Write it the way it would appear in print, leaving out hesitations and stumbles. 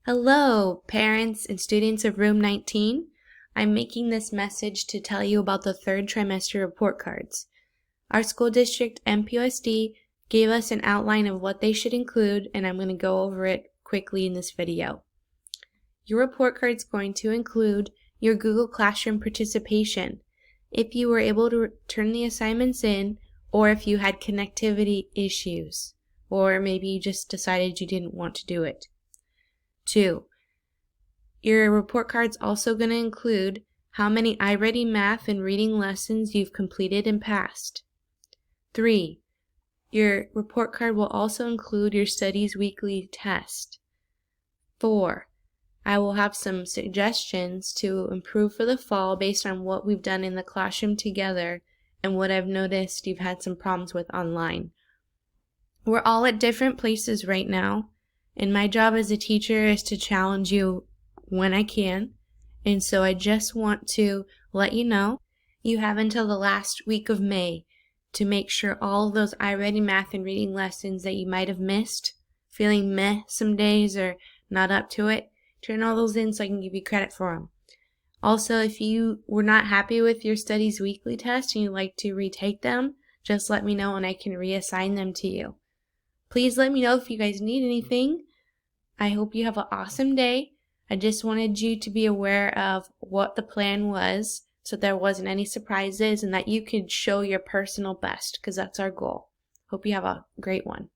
Hello, parents and students of Room 19. I'm making this message to tell you about the third trimester report cards. Our school district, MPUSD, gave us an outline of what they should include, and I'm going to go over it quickly in this video. Your report card is going to include your Google Classroom participation, if you were able to turn the assignments in, or if you had connectivity issues, or maybe you just decided you didn't want to do it. 2. Your report card's also going to include how many iReady math and reading lessons you've completed and passed. 3. Your report card will also include your studies weekly test. 4. I will have some suggestions to improve for the fall based on what we've done in the classroom together and what I've noticed you've had some problems with online. We're all at different places right now, and my job as a teacher is to challenge you when I can, and so I just want to let you know you have until the last week of May to make sure all of those iReady math and reading lessons that you might have missed, feeling meh some days or not up to it, turn all those in so I can give you credit for them. Also, if you were not happy with your studies weekly test and you'd like to retake them, just let me know and I can reassign them to you. Please let me know if you guys need anything. I hope you have an awesome day. I just wanted you to be aware of what the plan was so there wasn't any surprises and that you could show your personal best because that's our goal. Hope you have a great one.